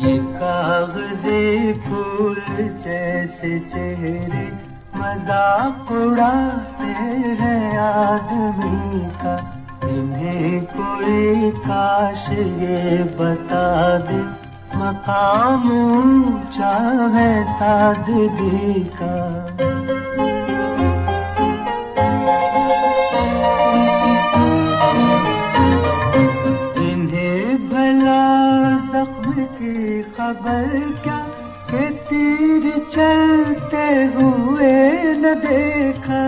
ये कागज़े फूल जैसे चेहरे मजाक उड़ाते हैं आदमी का। इन्हें कोई काश ये बता दे मकाम ऊंचा है सादगी का। इन्हें भला जख्म की खबर क्या कि तीर चलते हुए न देखा।